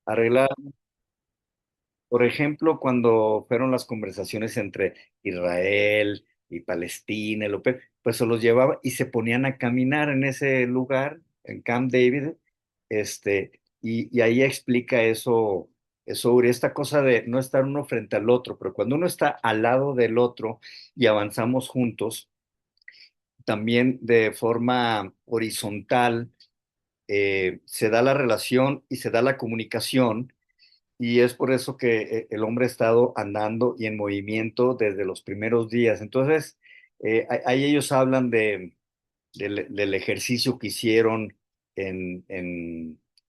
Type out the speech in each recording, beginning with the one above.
arreglar, por ejemplo, cuando fueron las conversaciones entre Israel y Palestina, pues se los llevaba y se ponían a caminar en ese lugar, en Camp David, y ahí explica eso, Uri, esta cosa de no estar uno frente al otro, pero cuando uno está al lado del otro y avanzamos juntos, también de forma horizontal, se da la relación y se da la comunicación y es por eso que el hombre ha estado andando y en movimiento desde los primeros días. Entonces, ahí ellos hablan del ejercicio que hicieron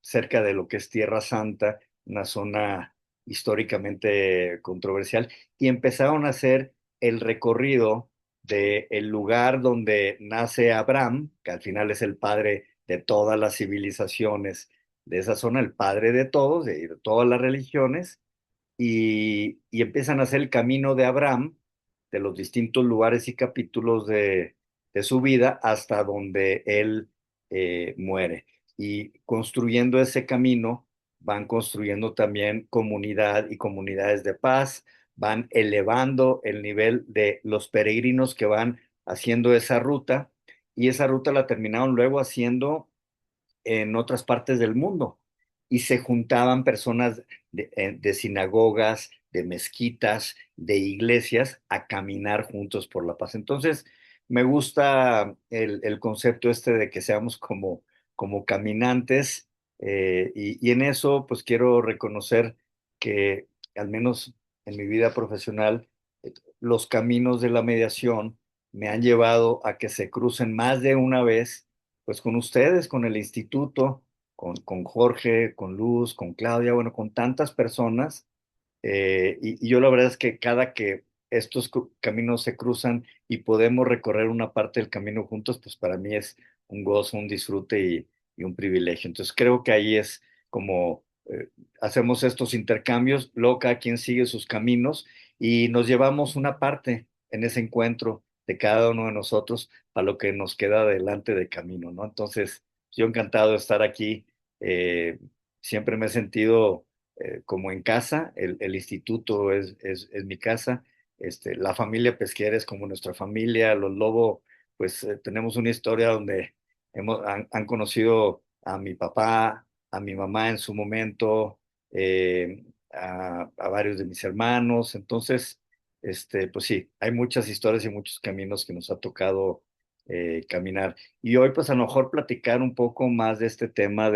cerca de lo que es Tierra Santa, una zona históricamente controversial, y empezaron a hacer el recorrido del lugar donde nace Abraham, que al final es el padre de todas las civilizaciones de esa zona, el padre de todos, de todas las religiones, y empiezan a hacer el camino de Abraham, de los distintos lugares y capítulos de su vida hasta donde él muere. Y construyendo ese camino, van construyendo también comunidad y comunidades de paz, van elevando el nivel de los peregrinos que van haciendo esa ruta, y esa ruta la terminaron luego haciendo en otras partes del mundo y se juntaban personas de sinagogas, de mezquitas, de iglesias a caminar juntos por la paz. Entonces, me gusta el concepto este de que seamos como caminantes, y en eso pues quiero reconocer que al menos en mi vida profesional, los caminos de la mediación me han llevado a que se crucen más de una vez pues con ustedes, con el instituto, con Jorge, con Luz, con Claudia, bueno, con tantas personas. Y yo la verdad es que cada que estos caminos se cruzan y podemos recorrer una parte del camino juntos, pues para mí es un gozo, un disfrute y un privilegio. Entonces creo que ahí es como hacemos estos intercambios, luego cada quien sigue sus caminos y nos llevamos una parte en ese encuentro de cada uno de nosotros para lo que nos queda adelante de camino, ¿no? Entonces, yo encantado de estar aquí. eh, Siempre me he sentido como en casa, el instituto es mi casa, la familia pesquera es como nuestra familia, los Lobo, pues tenemos una historia donde han conocido a mi papá, a mi mamá en su momento, a varios de mis hermanos, entonces, pues sí, hay muchas historias y muchos caminos que nos ha tocado caminar. Y hoy, pues a lo mejor platicar un poco más de este tema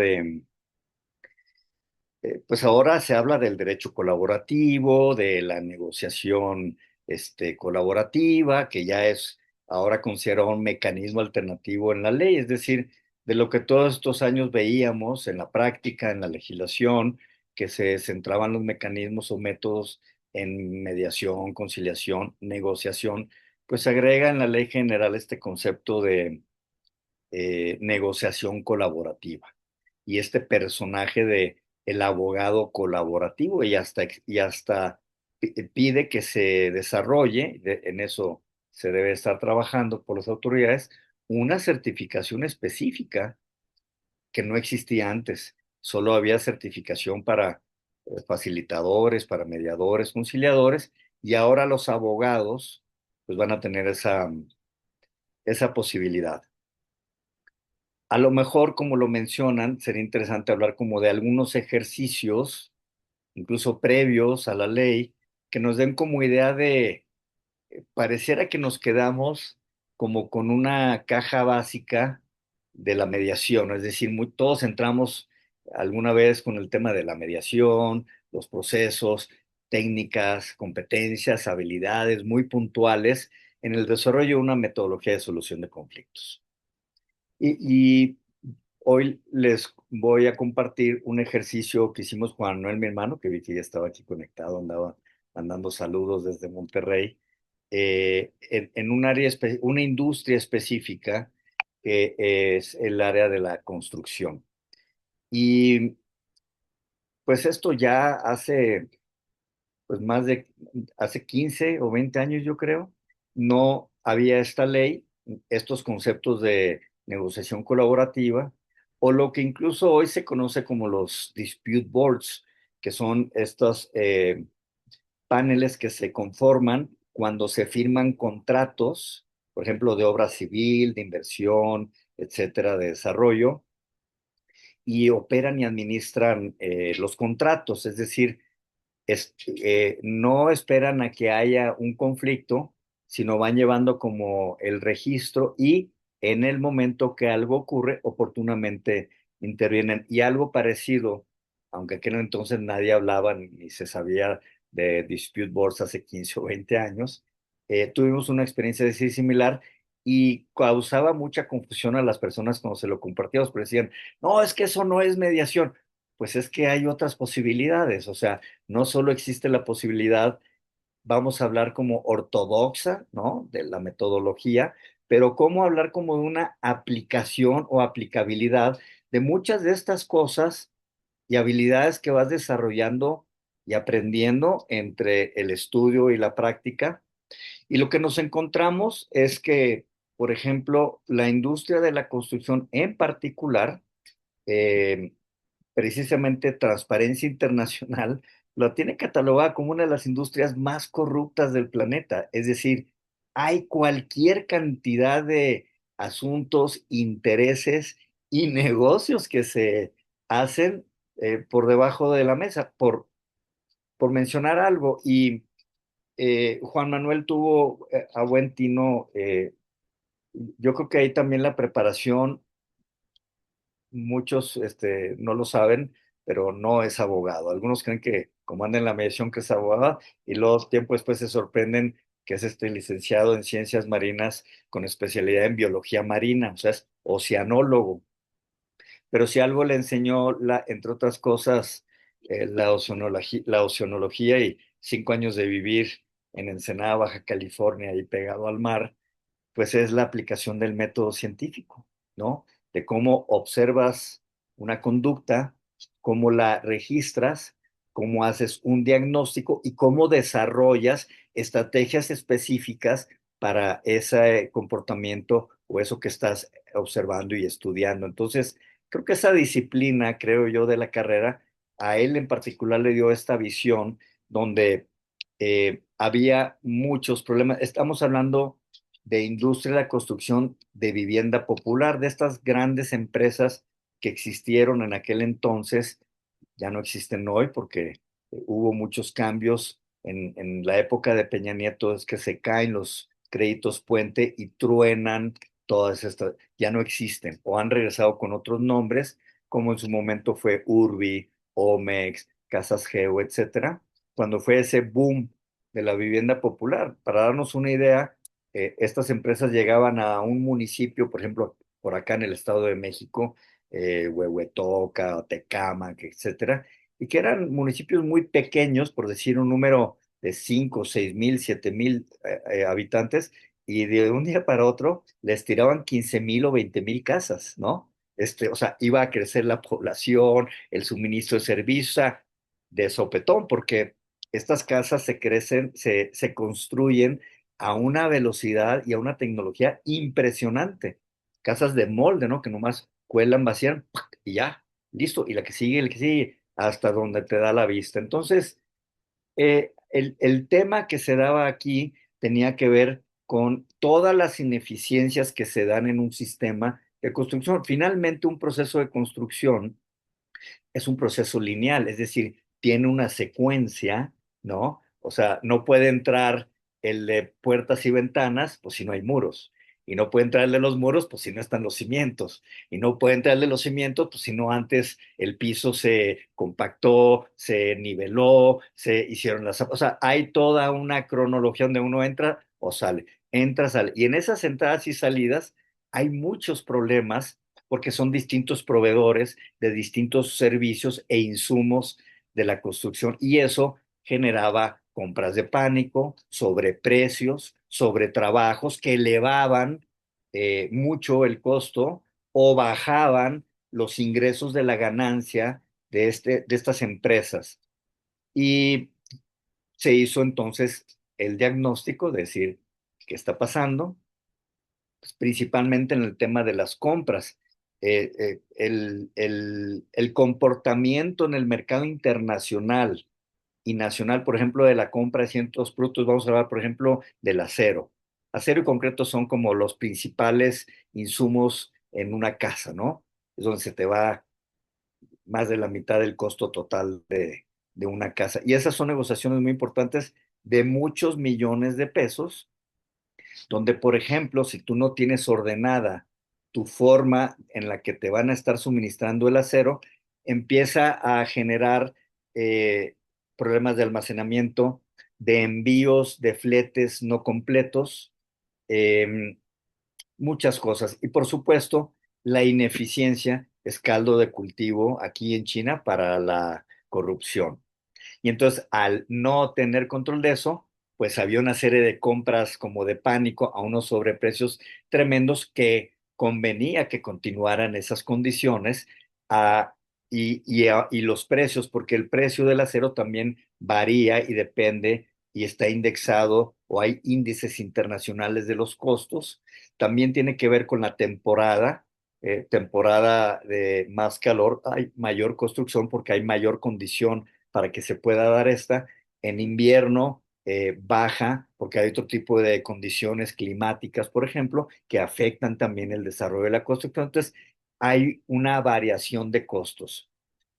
pues ahora se habla del derecho colaborativo, de la negociación colaborativa, que ya es ahora considerado un mecanismo alternativo en la ley, es decir, de lo que todos estos años veíamos en la práctica, en la legislación, que se centraban los mecanismos o métodos en mediación, conciliación, negociación, pues se agrega en la ley general este concepto de negociación colaborativa y este personaje de el abogado colaborativo y hasta pide que se desarrolle, en eso se debe estar trabajando por las autoridades, una certificación específica que no existía antes. Solo había certificación para facilitadores, para mediadores, conciliadores, y ahora los abogados pues van a tener esa posibilidad. A lo mejor, como lo mencionan, sería interesante hablar como de algunos ejercicios, incluso previos a la ley, que nos den como idea de, pareciera que nos quedamos como con una caja básica de la mediación, es decir, todos entramos alguna vez con el tema de la mediación, los procesos, técnicas, competencias, habilidades muy puntuales en el desarrollo de una metodología de solución de conflictos. Y hoy les voy a compartir un ejercicio que hicimos Juan Manuel, mi hermano, que vi que ya estaba aquí conectado, andaba mandando saludos desde Monterrey, en un área, una industria específica que es el área de la construcción. Y pues esto ya pues hace 15 o 20 años, yo creo, no había esta ley, estos conceptos de negociación colaborativa, o lo que incluso hoy se conoce como los dispute boards, que son estos paneles que se conforman cuando se firman contratos, por ejemplo, de obra civil, de inversión, etcétera, de desarrollo, y operan y administran los contratos, es decir, no esperan a que haya un conflicto, sino van llevando como el registro y en el momento que algo ocurre, oportunamente intervienen. Y algo parecido, aunque aquel entonces nadie hablaba ni se sabía de dispute boards hace 15 o 20 años, tuvimos una experiencia así similar y causaba mucha confusión a las personas cuando se lo compartíamos, pero decían, no, es que eso no es mediación. Pues es que hay otras posibilidades, o sea, no solo existe la posibilidad, vamos a hablar como ortodoxa, ¿no? De la metodología, pero cómo hablar como de una aplicación o aplicabilidad de muchas de estas cosas y habilidades que vas desarrollando y aprendiendo entre el estudio y la práctica. Y lo que nos encontramos es que, por ejemplo, la industria de la construcción en particular, eh, precisamente Transparencia Internacional lo tiene catalogada como una de las industrias más corruptas del planeta. Es decir, hay cualquier cantidad de asuntos, intereses y negocios que se hacen por debajo de la mesa, por mencionar algo. Y Juan Manuel tuvo a buen tino, yo creo que ahí también la preparación muchos no lo saben, pero no es abogado. Algunos creen que, como anda en la mediación, que es abogado, y luego tiempo después se sorprenden que es licenciado en ciencias marinas con especialidad en biología marina, o sea, es oceanólogo. Pero si algo le enseñó, entre otras cosas, la oceanología y 5 años de vivir en Ensenada, Baja California, y pegado al mar, pues es la aplicación del método científico, ¿no? De cómo observas una conducta, cómo la registras, cómo haces un diagnóstico y cómo desarrollas estrategias específicas para ese comportamiento o eso que estás observando y estudiando. Entonces, creo que esa disciplina, creo yo, de la carrera, a él en particular le dio esta visión donde había muchos problemas. Estamos hablando de industria de la construcción de vivienda popular, de estas grandes empresas que existieron en aquel entonces, ya no existen hoy porque hubo muchos cambios en la época de Peña Nieto, es que se caen los créditos puente y truenan todas estas, ya no existen o han regresado con otros nombres, como en su momento fue Urbi, Omex, Casas Geo, etcétera, cuando fue ese boom de la vivienda popular. Para darnos una idea, estas empresas llegaban a un municipio, por ejemplo, por acá en el Estado de México, Huehuetoca, Tecámac, etcétera, y que eran municipios muy pequeños, por decir un número de 5, 6,000, 7,000 habitantes, y de un día para otro les tiraban 15,000 o 20,000 casas, ¿no? O sea, iba a crecer la población, el suministro de servicios, o sea, de sopetón, porque estas casas se crecen, se construyen a una velocidad y a una tecnología impresionante. Casas de molde, ¿no? Que nomás cuelan, vacían ¡pac! Y ya, listo. Y la que sigue, el que sigue, hasta donde te da la vista. Entonces, el tema que se daba aquí tenía que ver con todas las ineficiencias que se dan en un sistema de construcción. Finalmente, un proceso de construcción es un proceso lineal, es decir, tiene una secuencia, ¿no? O sea, no puede entrar el de puertas y ventanas, pues si no hay muros. Y no puede entrar el de los muros, pues si no están los cimientos. Y no puede entrar el de los cimientos, pues si no antes el piso se compactó, se niveló, se hicieron las... O sea, hay toda una cronología donde uno entra, sale. Y en esas entradas y salidas hay muchos problemas porque son distintos proveedores de distintos servicios e insumos de la construcción y eso generaba compras de pánico, sobreprecios, sobretrabajos que elevaban mucho el costo o bajaban los ingresos de la ganancia de estas empresas. Y se hizo entonces el diagnóstico, de decir, ¿qué está pasando? Pues principalmente en el tema de las compras. el comportamiento en el mercado internacional y nacional, por ejemplo, de la compra de ciertos productos, vamos a hablar, por ejemplo, del acero. Acero y concreto son como los principales insumos en una casa, ¿no? Es donde se te va más de la mitad del costo total de una casa. Y esas son negociaciones muy importantes de muchos millones de pesos donde, por ejemplo, si tú no tienes ordenada tu forma en la que te van a estar suministrando el acero, empieza a generar eh, problemas de almacenamiento, de envíos, de fletes no completos, eh, muchas cosas. Y por supuesto, la ineficiencia es caldo de cultivo aquí en China para la corrupción. Y entonces, al no tener control de eso, pues había una serie de compras como de pánico a unos sobreprecios tremendos que convenía que continuaran esas condiciones y los precios, porque el precio del acero también varía y depende y está indexado o hay índices internacionales de los costos. También tiene que ver con la temporada. Temporada de más calor, hay mayor construcción porque hay mayor condición para que se pueda dar esta. En invierno baja porque hay otro tipo de condiciones climáticas, por ejemplo, que afectan también el desarrollo de la construcción. Entonces, hay una variación de costos.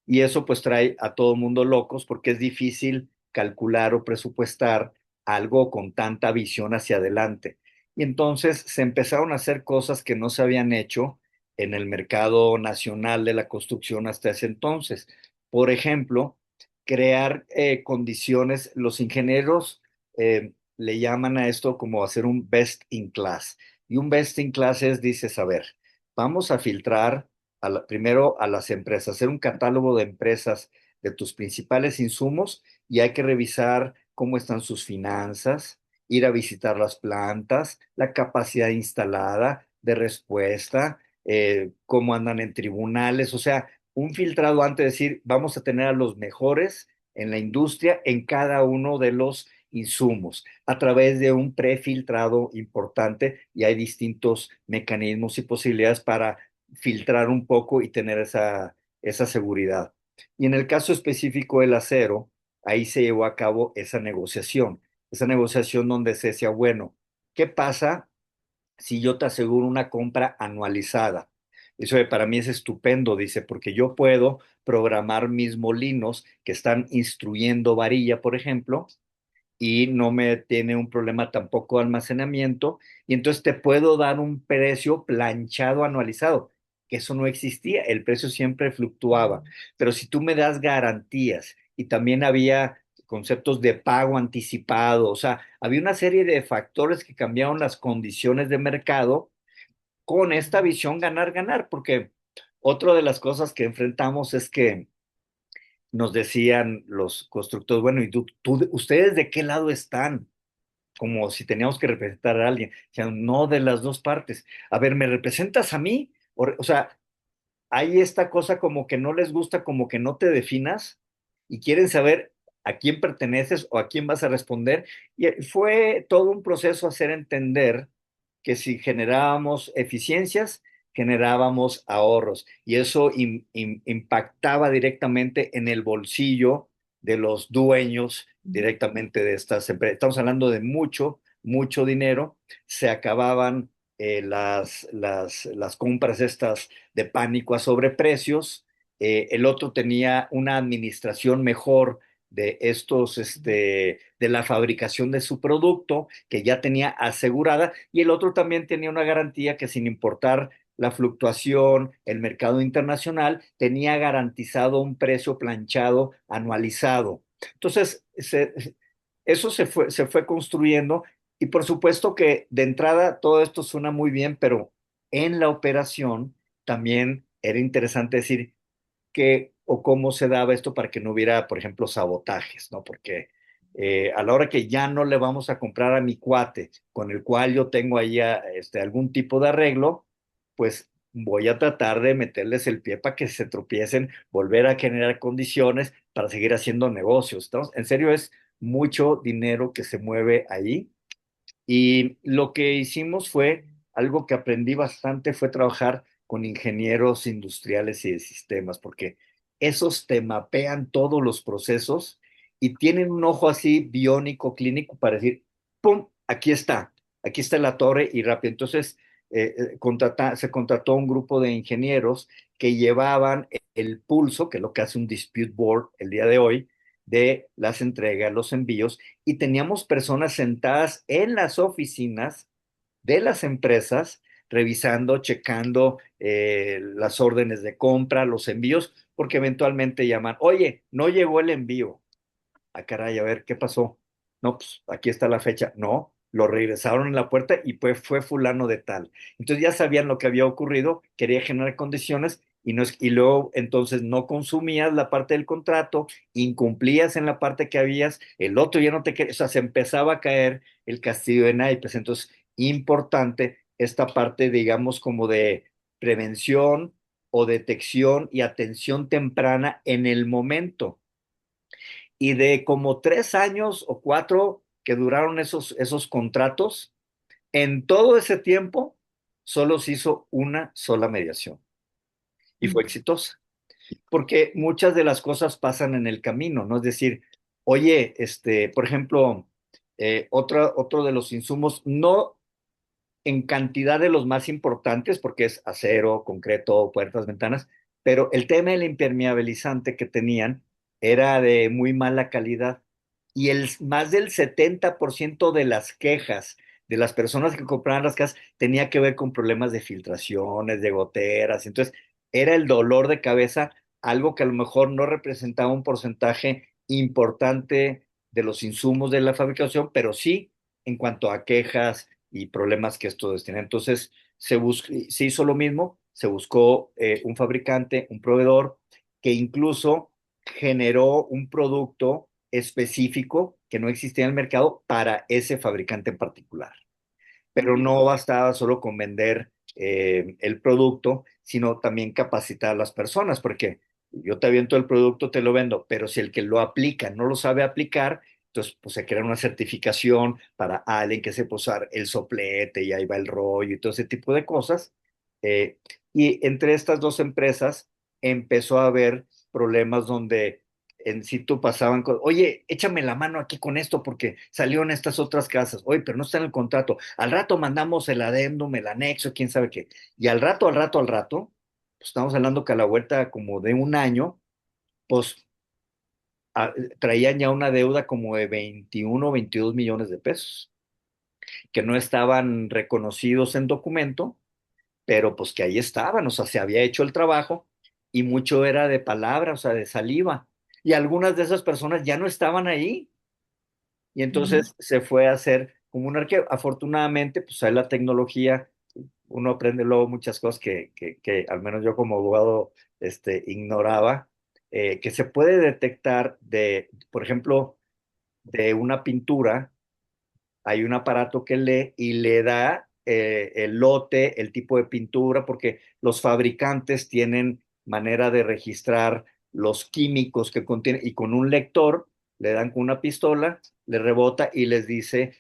Y eso pues trae a todo mundo locos porque es difícil calcular o presupuestar algo con tanta visión hacia adelante. Y entonces se empezaron a hacer cosas que no se habían hecho en el mercado nacional de la construcción hasta ese entonces. Por ejemplo, crear condiciones, los ingenieros le llaman a esto como hacer un best in class. Y un best in class es, dices, a ver, vamos a filtrar primero a las empresas, hacer un catálogo de empresas de tus principales insumos y hay que revisar cómo están sus finanzas, ir a visitar las plantas, la capacidad instalada de respuesta, cómo andan en tribunales, o sea, un filtrado antes de decir, vamos a tener a los mejores en la industria en cada uno de los insumos a través de un prefiltrado importante y hay distintos mecanismos y posibilidades para filtrar un poco y tener esa seguridad. Y en el caso específico del acero, ahí se llevó a cabo esa negociación donde se decía, bueno, ¿qué pasa si yo te aseguro una compra anualizada? Eso para mí es estupendo, dice, porque yo puedo programar mis molinos que están instruyendo varilla, por ejemplo, y no me tiene un problema tampoco de almacenamiento, y entonces te puedo dar un precio planchado anualizado, que eso no existía, el precio siempre fluctuaba, pero si tú me das garantías y también había conceptos de pago anticipado, o sea, había una serie de factores que cambiaron las condiciones de mercado con esta visión ganar, ganar, porque otra de las cosas que enfrentamos es que nos decían los constructores, bueno, ¿y ustedes de qué lado están? Como si teníamos que representar a alguien. O sea, no de las dos partes. A ver, ¿me representas a mí? O sea, hay esta cosa como que no les gusta, como que no te definas y quieren saber a quién perteneces o a quién vas a responder. Y fue todo un proceso hacer entender que si generábamos eficiencias, generábamos ahorros y eso impactaba directamente en el bolsillo de los dueños directamente de estas empresas. Estamos hablando de mucho, mucho dinero. Se acababan las compras estas de pánico a sobreprecios. El otro tenía una administración mejor de estos, de la fabricación de su producto, que ya tenía asegurada, y el otro también tenía una garantía que sin importar la fluctuación, el mercado internacional, tenía garantizado un precio planchado anualizado. Entonces, eso se fue construyendo y por supuesto que de entrada todo esto suena muy bien, pero en la operación también era interesante decir qué o cómo se daba esto para que no hubiera, por ejemplo, sabotajes, ¿no? Porque a la hora que ya no le vamos a comprar a mi cuate, con el cual yo tengo ahí algún tipo de arreglo, pues voy a tratar de meterles el pie para que se tropiecen, volver a generar condiciones para seguir haciendo negocios. En serio, es mucho dinero que se mueve ahí y lo que hicimos fue, algo que aprendí bastante, fue trabajar con ingenieros industriales y de sistemas, porque esos te mapean todos los procesos y tienen un ojo así biónico, clínico, para decir, ¡pum! Aquí está la torre y rápido. Entonces, se contrató un grupo de ingenieros que llevaban el pulso, que es lo que hace un dispute board el día de hoy, de las entregas, los envíos, y teníamos personas sentadas en las oficinas de las empresas, revisando, checando las órdenes de compra, los envíos, porque eventualmente llaman, oye, no llegó el envío. Ah, caray, a ver, ¿qué pasó? No, pues aquí está la fecha. No, lo regresaron en la puerta y pues fue fulano de tal. Entonces ya sabían lo que había ocurrido, quería generar condiciones y, no es, y luego entonces no consumías la parte del contrato, incumplías en la parte que habías, el otro ya no te quería, o sea, se empezaba a caer el castillo de naipes. Entonces, importante esta parte, digamos, como de prevención o detección y atención temprana en el momento y de como 3 años o 4 que duraron esos contratos, en todo ese tiempo solo se hizo una sola mediación y fue exitosa, porque muchas de las cosas pasan en el camino, ¿no? Es decir, oye, por ejemplo, otro de los insumos, no en cantidad de los más importantes, porque es acero, concreto, puertas, ventanas, pero el tema del impermeabilizante que tenían era de muy mala calidad y más del 70% de las quejas de las personas que compraban las casas tenía que ver con problemas de filtraciones, de goteras. Entonces, era el dolor de cabeza, algo que a lo mejor no representaba un porcentaje importante de los insumos de la fabricación, pero sí en cuanto a quejas y problemas que esto tiene. Entonces, se hizo lo mismo, se buscó un fabricante, un proveedor, que incluso generó un producto específico que no existía en el mercado para ese fabricante en particular. Pero no bastaba solo con vender el producto, sino también capacitar a las personas, porque yo te aviento el producto, te lo vendo, pero si el que lo aplica no lo sabe aplicar, entonces pues se crea una certificación para alguien que sepa usar el soplete y ahí va el rollo y todo ese tipo de cosas. Eh, y entre estas dos empresas empezó a haber problemas donde en sitio pasaban cosas, oye, échame la mano aquí con esto porque salió en estas otras casas, oye, pero no está en el contrato, al rato mandamos el adendum, el anexo, quién sabe qué, y al rato, pues estamos hablando que a la vuelta como de un año, pues traían ya una deuda como de 21 o 22 millones de pesos, que no estaban reconocidos en documento, pero pues que ahí estaban, o sea, se había hecho el trabajo y mucho era de palabra, o sea, de saliva. Y algunas de esas personas ya no estaban ahí y Ujú. entonces se fue a hacer como un arqueo. Afortunadamente, pues hay la tecnología, uno aprende luego muchas cosas que al menos yo como abogado ignoraba, que se puede detectar por ejemplo, de una pintura hay un aparato que lee y le da el lote, el tipo de pintura, porque los fabricantes tienen manera de registrar los químicos que contienen y con un lector le dan con una pistola, le rebota y les dice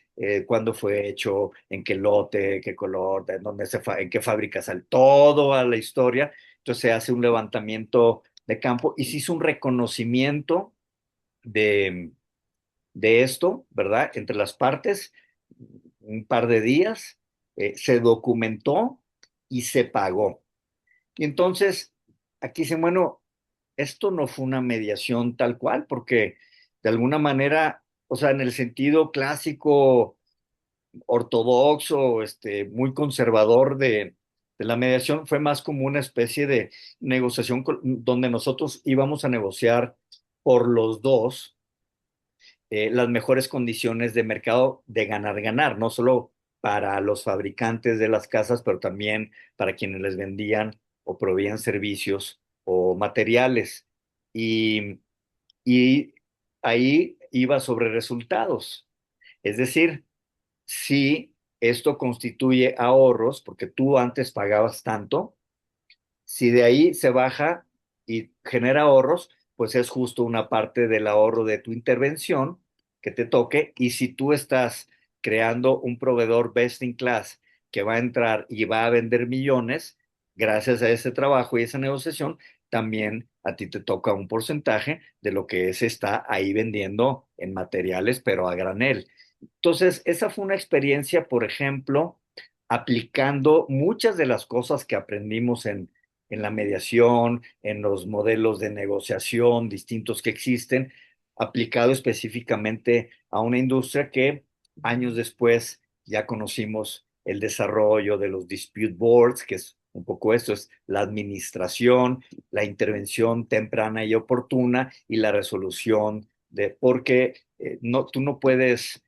cuándo fue hecho, en qué lote, qué color, de dónde en qué fábrica sale, todo a la historia. Entonces se hace un levantamiento de campo y se hizo un reconocimiento de esto, ¿verdad? Entre las partes, un par de días, se documentó y se pagó. Y entonces, aquí dicen, bueno, esto no fue una mediación tal cual, porque de alguna manera, o sea, en el sentido clásico, ortodoxo, muy conservador de la mediación, fue más como una especie de negociación donde nosotros íbamos a negociar por los dos las mejores condiciones de mercado de ganar-ganar, no solo para los fabricantes de las casas, pero también para quienes les vendían o proveían servicios o materiales. Y, y ahí iba sobre resultados. Es decir, si esto constituye ahorros, porque tú antes pagabas tanto, si de ahí se baja y genera ahorros, pues es justo una parte del ahorro de tu intervención que te toque. Y si tú estás creando un proveedor best in class que va a entrar y va a vender millones, gracias a ese trabajo y esa negociación, también a ti te toca un porcentaje de lo que se está ahí vendiendo en materiales, pero a granel. Entonces, esa fue una experiencia, por ejemplo, aplicando muchas de las cosas que aprendimos en la mediación, en los modelos de negociación distintos que existen, aplicado específicamente a una industria que años después ya conocimos el desarrollo de los dispute boards, que es un poco esto, es la administración, la intervención temprana y oportuna y la resolución porque no, tú no puedes,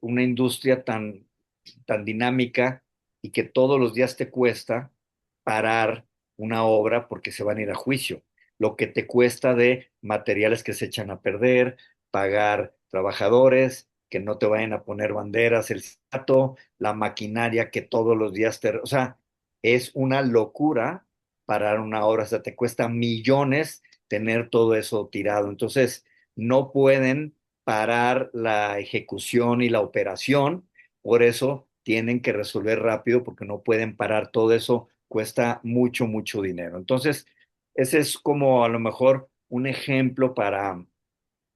una industria tan dinámica y que todos los días te cuesta parar una obra porque se van a ir a juicio. Lo que te cuesta de materiales que se echan a perder, pagar trabajadores, que no te vayan a poner banderas, el sato, la maquinaria que todos los días te... O sea, es una locura parar una obra, o sea, te cuesta millones tener todo eso tirado. Entonces, no pueden parar la ejecución y la operación, por eso tienen que resolver rápido porque no pueden parar todo eso, cuesta mucho, mucho dinero. Entonces, ese es como a lo mejor un ejemplo para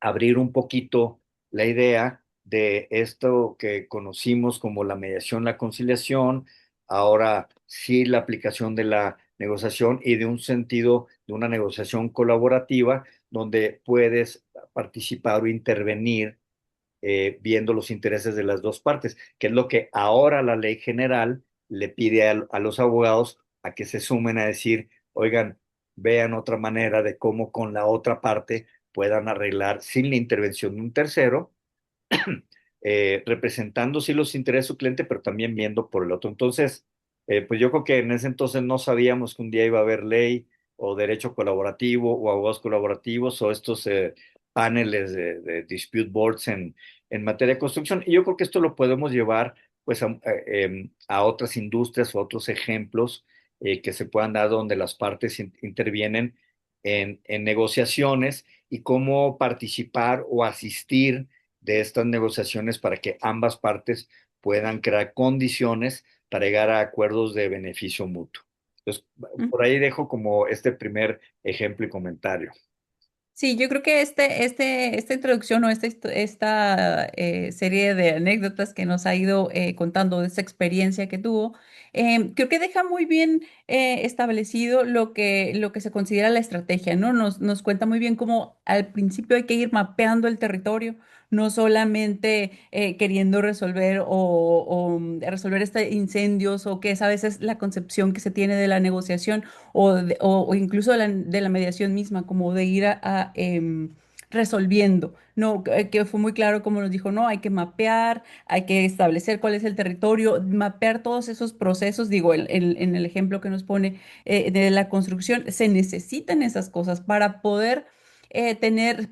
abrir un poquito la idea de esto que conocimos como la mediación, la conciliación, ahora sí la aplicación de la negociación y de un sentido de una negociación colaborativa donde puedes participar o intervenir viendo los intereses de las dos partes, que es lo que ahora la ley general le pide a los abogados a que se sumen a decir, oigan, vean otra manera de cómo con la otra parte puedan arreglar sin la intervención de un tercero, representando sí los intereses de su cliente, pero también viendo por el otro. Entonces, pues yo creo que en ese entonces no sabíamos que un día iba a haber ley o derecho colaborativo o abogados colaborativos o estos paneles de dispute boards en materia de construcción. Y yo creo que esto lo podemos llevar pues a otras industrias o a otros ejemplos que se puedan dar donde las partes intervienen en negociaciones y cómo participar o asistir de estas negociaciones para que ambas partes puedan crear condiciones para llegar a acuerdos de beneficio mutuo. Entonces, por ahí dejo como este primer ejemplo y comentario. Sí, yo creo que esta introducción o esta serie de anécdotas que nos ha ido contando de esta experiencia que tuvo, creo que deja muy bien establecido lo que se considera la estrategia, ¿no? Nos cuenta muy bien cómo al principio hay que ir mapeando el territorio, no solamente queriendo resolver o resolver este incendios o que es a veces la concepción que se tiene de la negociación o incluso de la mediación misma, como de ir resolviendo, ¿no? Que fue muy claro como nos dijo, no, hay que mapear, hay que establecer cuál es el territorio, mapear todos esos procesos, digo, en el ejemplo que nos pone de la construcción, se necesitan esas cosas para poder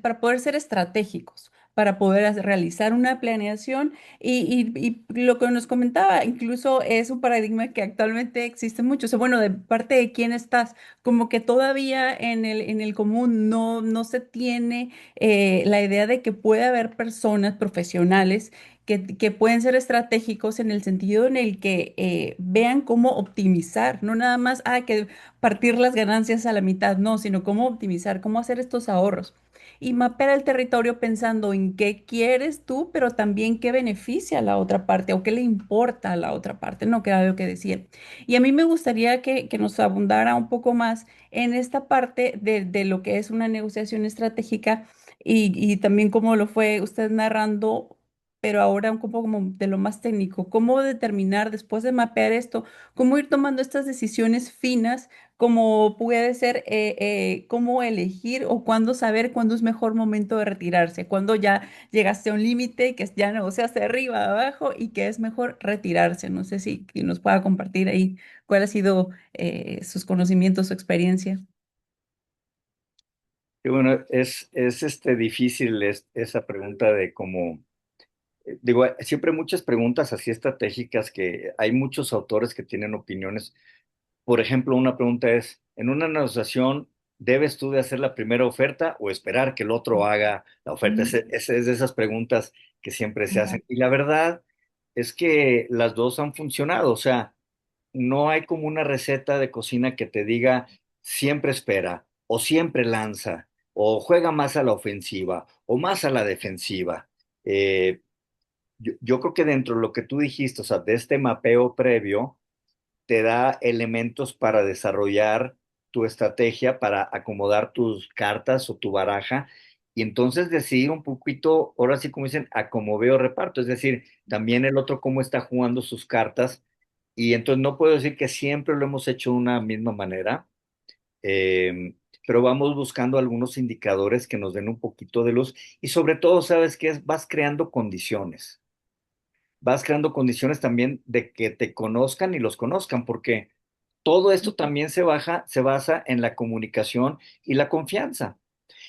para poder ser estratégicos. Para poder realizar una planeación y lo que nos comentaba, incluso es un paradigma que actualmente existe mucho. O sea, bueno, de parte de quién estás, como que todavía en el común no se tiene la idea de que puede haber personas profesionales que pueden ser estratégicos en el sentido en el que vean cómo optimizar, no nada más, que partir las ganancias a la mitad, no, sino cómo optimizar, cómo hacer estos ahorros. Y mapear el territorio pensando en qué quieres tú, pero también qué beneficia a la otra parte o qué le importa a la otra parte, ¿no? Que era lo que decía. Y a mí me gustaría que nos abundara un poco más en esta parte de lo que es una negociación estratégica y también cómo lo fue usted narrando, pero ahora un poco como de lo más técnico, cómo determinar después de mapear esto, cómo ir tomando estas decisiones finas, como puede ser cómo elegir o cuándo saber cuándo es mejor momento de retirarse, cuándo ya llegaste a un límite que ya negociaste arriba, abajo y que es mejor retirarse. No sé si nos pueda compartir ahí cuál ha sido sus conocimientos, su experiencia. Y bueno, es difícil esa pregunta de cómo, digo, siempre hay muchas preguntas así estratégicas que hay muchos autores que tienen opiniones. Por ejemplo, una pregunta es, en una negociación, ¿debes tú de hacer la primera oferta o esperar que el otro haga la oferta? Ujú, Es de esas preguntas que siempre se ajá, hacen. Y la verdad es que las dos han funcionado. O sea, no hay como una receta de cocina que te diga siempre espera, o siempre lanza, o juega más a la ofensiva, o más a la defensiva. Eh, yo creo que dentro de lo que tú dijiste, o sea, de este mapeo previo, te da elementos para desarrollar tu estrategia, para acomodar tus cartas o tu baraja, y entonces decidir un poquito, ahora sí como dicen, a cómo veo reparto, es decir, también el otro cómo está jugando sus cartas, y entonces no puedo decir que siempre lo hemos hecho de una misma manera, pero vamos buscando algunos indicadores que nos den un poquito de luz, y sobre todo, ¿sabes qué es? Vas creando condiciones también de que te conozcan y los conozcan, porque todo esto también se basa en la comunicación y la confianza.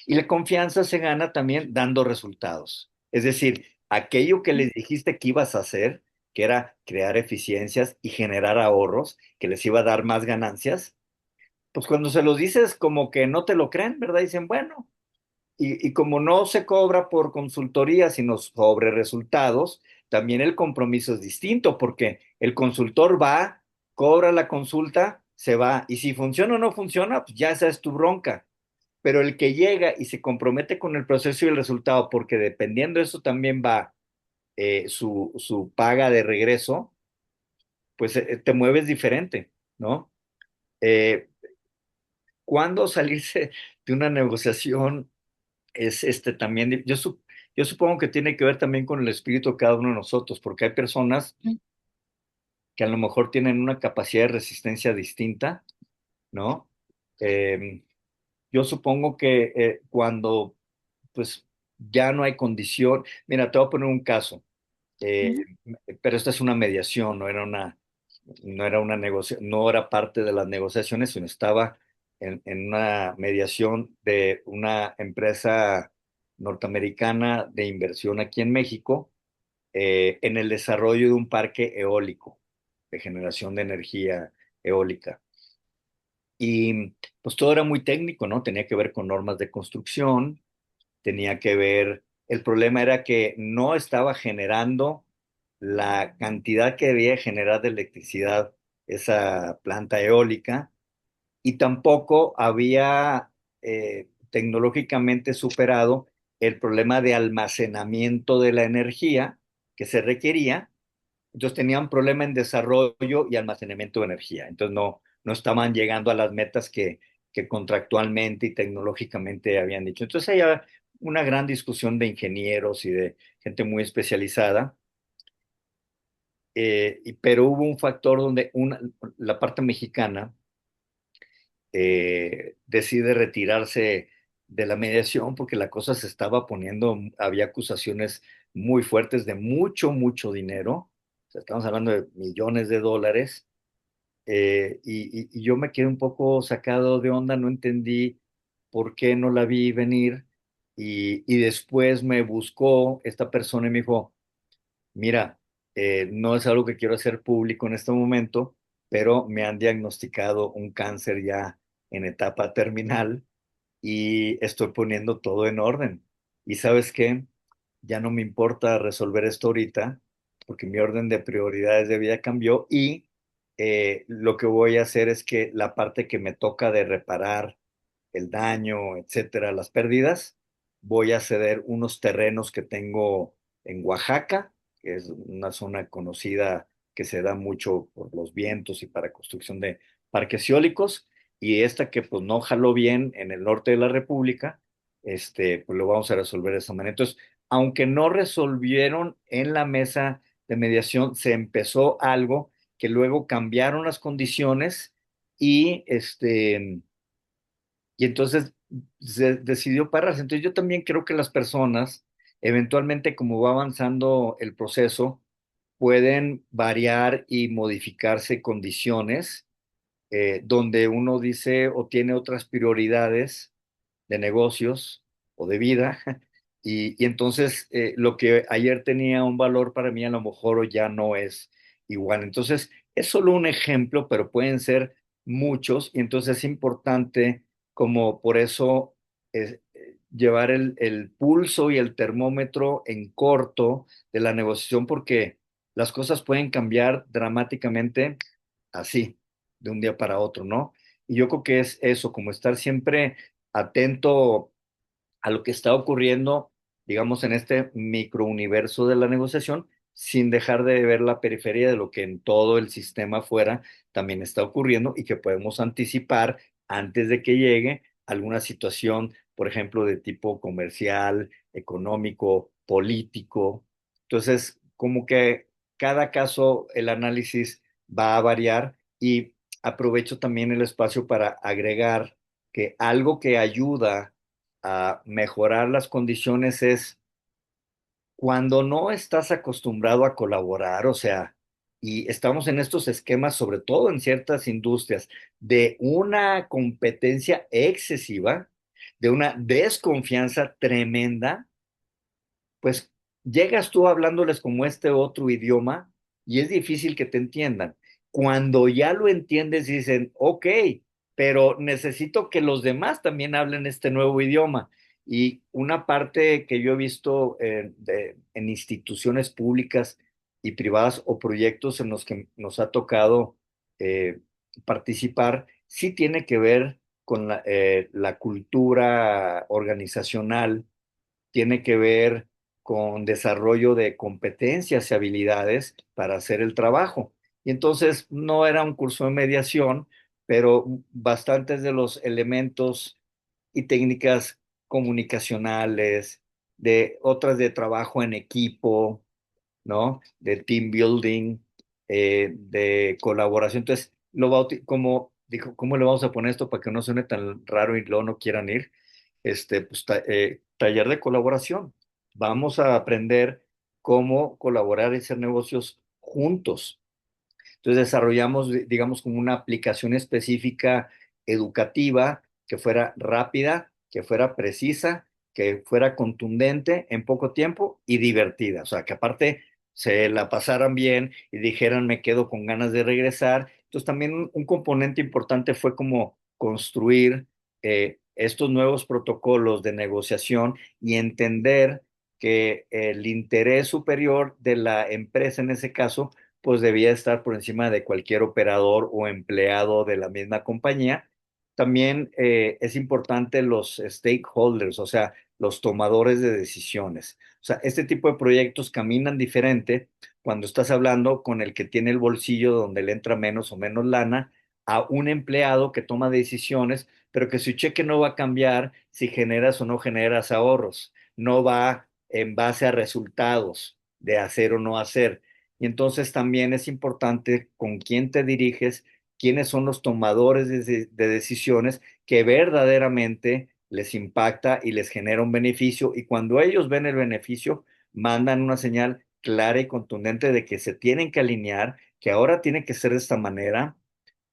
Y la confianza se gana también dando resultados. Es decir, aquello que les dijiste que ibas a hacer, que era crear eficiencias y generar ahorros, que les iba a dar más ganancias, pues cuando se los dices como que no te lo creen, ¿verdad? Dicen, bueno, y como no se cobra por consultoría, sino sobre resultados, también el compromiso es distinto, porque el consultor va, cobra la consulta, se va, y si funciona o no funciona, pues ya esa es tu bronca. Pero el que llega y se compromete con el proceso y el resultado, porque dependiendo de eso también va su paga de regreso, pues te mueves diferente, ¿no? Eh, ¿Cuándo salirse de una negociación? Es también, yo supongo que tiene que ver también con el espíritu de cada uno de nosotros, porque hay personas que a lo mejor tienen una capacidad de resistencia distinta, ¿no? Eh, yo supongo que cuando pues ya no hay condición, mira, te voy a poner un caso, eh, Ujú, pero esta es una mediación, no era una negociación, no era parte de las negociaciones, sino estaba en una mediación de una empresa norteamericana de inversión aquí en México, en el desarrollo de un parque eólico, de generación de energía eólica. Y pues todo era muy técnico, ¿no? Tenía que ver con normas de construcción, tenía que ver, el problema era que no estaba generando la cantidad que debía generar de electricidad esa planta eólica, y tampoco había tecnológicamente superado el problema de almacenamiento de la energía que se requería. Entonces tenían problema en desarrollo y almacenamiento de energía. Entonces no estaban llegando a las metas que contractualmente y tecnológicamente habían dicho. Entonces había una gran discusión de ingenieros y de gente muy especializada, pero hubo un factor donde la parte mexicana decide retirarse de la mediación porque la cosa se estaba poniendo, había acusaciones muy fuertes de mucho, mucho dinero. O sea, estamos hablando de millones de dólares, y yo me quedé un poco sacado de onda, no entendí por qué no la vi venir, y después me buscó esta persona y me dijo, mira, no es algo que quiero hacer público en este momento, pero me han diagnosticado un cáncer ya en etapa terminal y estoy poniendo todo en orden. ¿Y sabes qué? Ya no me importa resolver esto ahorita, porque mi orden de prioridades de vida cambió, y lo que voy a hacer es que la parte que me toca de reparar el daño, etcétera, las pérdidas, voy a ceder unos terrenos que tengo en Oaxaca, que es una zona conocida que se da mucho por los vientos y para construcción de parques eólicos, y esta que pues no jaló bien en el norte de la República, pues lo vamos a resolver de esa manera. Entonces, aunque no resolvieron en la mesa de mediación, se empezó algo que luego cambiaron las condiciones, y y entonces se decidió pararse. Entonces yo también creo que las personas, eventualmente como va avanzando el proceso, pueden variar y modificarse condiciones, donde uno dice o tiene otras prioridades de negocios o de vida, y entonces lo que ayer tenía un valor para mí a lo mejor hoy ya no es igual. Entonces es solo un ejemplo, pero pueden ser muchos, y entonces es importante como por eso llevar el pulso y el termómetro en corto de la negociación, porque las cosas pueden cambiar dramáticamente así, de un día para otro, ¿no? Y yo creo que es eso, como estar siempre atento a lo que está ocurriendo, digamos, en este microuniverso de la negociación, sin dejar de ver la periferia de lo que en todo el sistema fuera también está ocurriendo y que podemos anticipar antes de que llegue alguna situación, por ejemplo, de tipo comercial, económico, político. Entonces, como que cada caso, el análisis va a variar y aprovecho también el espacio para agregar que algo que ayuda a mejorar las condiciones es cuando no estás acostumbrado a colaborar, o sea, y estamos en estos esquemas, sobre todo en ciertas industrias, de una competencia excesiva, de una desconfianza tremenda, pues llegas tú hablándoles como este otro idioma y es difícil que te entiendan. Cuando ya lo entiendes, dicen, ok, pero necesito que los demás también hablen este nuevo idioma. Y una parte que yo he visto en instituciones públicas y privadas o proyectos en los que nos ha tocado eh, participar, sí tiene que ver con la cultura organizacional, tiene que ver con desarrollo de competencias y habilidades para hacer el trabajo. Y entonces no era un curso de mediación, pero bastantes de los elementos y técnicas comunicacionales, de otras de trabajo en equipo, ¿no? De team building, de colaboración. Entonces, como dijo, ¿cómo le vamos a poner esto para que no suene tan raro y luego no quieran ir? Pues, taller de colaboración. Vamos a aprender cómo colaborar y hacer negocios juntos. Entonces desarrollamos, digamos, como una aplicación específica educativa que fuera rápida, que fuera precisa, que fuera contundente en poco tiempo y divertida. O sea, que aparte se la pasaran bien y dijeran, me quedo con ganas de regresar. Entonces también un componente importante fue como construir estos nuevos protocolos de negociación y entender que el interés superior de la empresa en ese caso pues debía estar por encima de cualquier operador o empleado de la misma compañía. También es importante los stakeholders, o sea, los tomadores de decisiones. O sea, este tipo de proyectos caminan diferente cuando estás hablando con el que tiene el bolsillo donde le entra menos o menos lana a un empleado que toma decisiones, pero que su cheque no va a cambiar si generas o no generas ahorros. No va en base a resultados de hacer o no hacer. Y entonces también es importante con quién te diriges, quiénes son los tomadores de decisiones que verdaderamente les impacta y les genera un beneficio. Y cuando ellos ven el beneficio, mandan una señal clara y contundente de que se tienen que alinear, que ahora tiene que ser de esta manera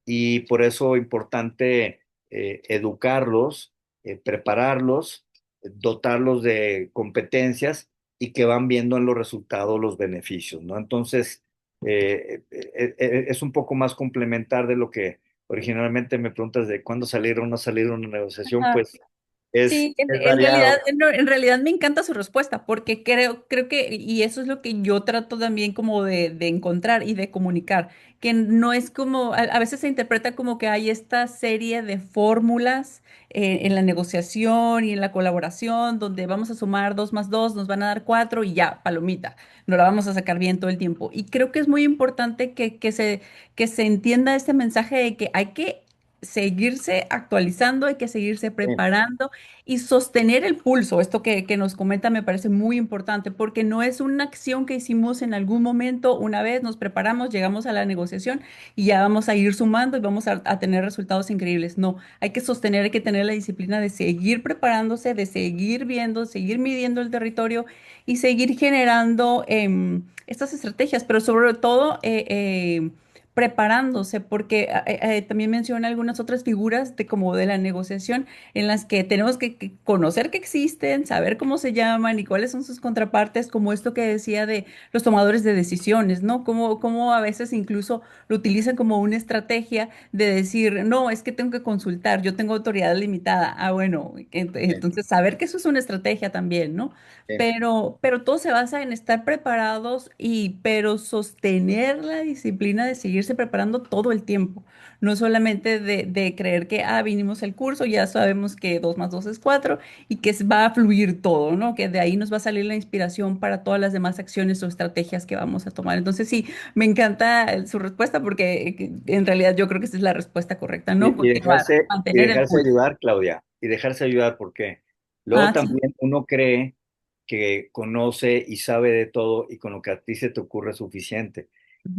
y por eso es importante educarlos, prepararlos, dotarlos de competencias y que van viendo en los resultados los beneficios, ¿no? Entonces, es un poco más complementar de lo que originalmente me preguntas de cuándo salir o no salir una negociación, pues Sí, es en realidad, variado. no, en realidad me encanta su respuesta, porque creo que, y eso es lo que yo trato también como de encontrar y de comunicar, que no es como, a veces se interpreta como que hay esta serie de fórmulas en la negociación y en la colaboración, donde vamos a sumar dos más dos, nos van a dar cuatro y ya, palomita, no la vamos a sacar bien todo el tiempo. Y creo que es muy importante que se entienda este mensaje de que hay que seguirse actualizando, hay que seguirse Sí, preparando y sostener el pulso, esto que nos comenta me parece muy importante porque no es una acción que hicimos en algún momento, una vez nos preparamos, llegamos a la negociación y ya vamos a ir sumando y vamos a tener resultados increíbles. No, hay que sostener, hay que tener la disciplina de seguir preparándose, de seguir viendo, seguir midiendo el territorio y seguir generando estas estrategias, pero sobre todo preparándose, porque también menciona algunas otras figuras de como de la negociación en las que tenemos que conocer que existen, saber cómo se llaman y cuáles son sus contrapartes, como esto que decía de los tomadores de decisiones, ¿no? Como a veces incluso lo utilizan como una estrategia de decir, no, es que tengo que consultar, yo tengo autoridad limitada. Ah, bueno, sí, entonces saber que eso es una estrategia también, ¿no? sí, Pero todo se basa en estar preparados y pero sostener la disciplina de seguir irse preparando todo el tiempo, no solamente de creer que, vinimos al curso, ya sabemos que 2 más 2 es 4 y que va a fluir todo, ¿no? Que de ahí nos va a salir la inspiración para todas las demás acciones o estrategias que vamos a tomar. Entonces, sí, me encanta su respuesta porque en realidad yo creo que esa es la respuesta correcta, ¿no? Continuar, Y mantener el dejarse pulso. ayudar, Claudia, y dejarse ayudar porque luego Ah, sí. también uno cree que conoce y sabe de todo y con lo que a ti se te ocurre es suficiente.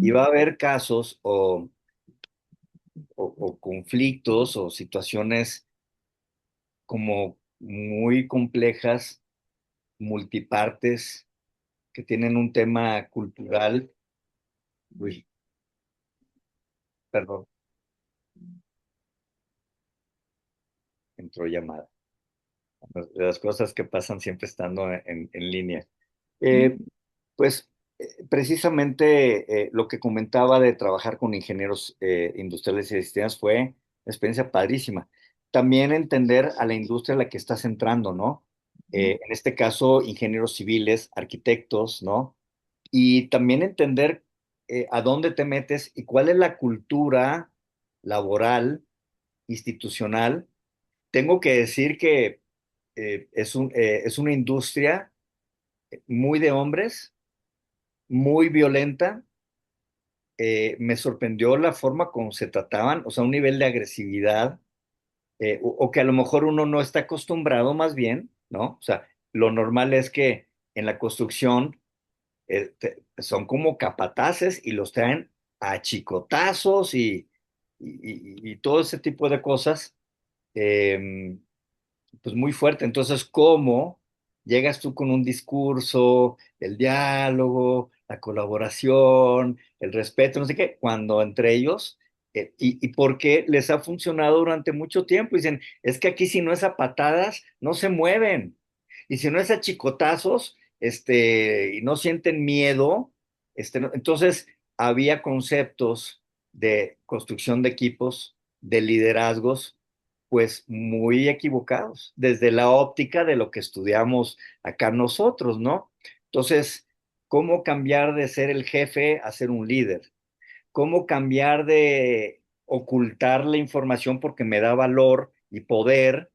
Y Ujú, va a haber casos o conflictos o situaciones como muy complejas, multipartes, que tienen un tema cultural. Uy, perdón, entró llamada. De las cosas que pasan siempre estando en línea. ujú, Eh, pues precisamente lo que comentaba de trabajar con ingenieros industriales y de sistemas fue una experiencia padrísima. También entender a la industria a la que estás entrando, ¿no? ujú, En este caso, ingenieros civiles, arquitectos, ¿no? Y también entender a dónde te metes y cuál es la cultura laboral, institucional. Tengo que decir que es una industria muy de hombres, muy violenta. Me sorprendió la forma como se trataban, o sea, un nivel de agresividad, o que a lo mejor uno no está acostumbrado más bien, ¿no? O sea, lo normal es que en la construcción son como capataces y los traen a chicotazos y todo ese tipo de cosas. Eh, pues muy fuerte. Entonces, ¿cómo llegas tú con un discurso, el diálogo, la colaboración, el respeto, no sé qué, cuando entre ellos, y por qué les ha funcionado durante mucho tiempo? Dicen, es que aquí si no es a patadas, no se mueven. Y si no es a chicotazos, y no sienten miedo, entonces había conceptos de construcción de equipos, de liderazgos pues muy equivocados, desde la óptica de lo que estudiamos acá nosotros, ¿no? Entonces, ¿cómo cambiar de ser el jefe a ser un líder? ¿Cómo cambiar de ocultar la información porque me da valor y poder,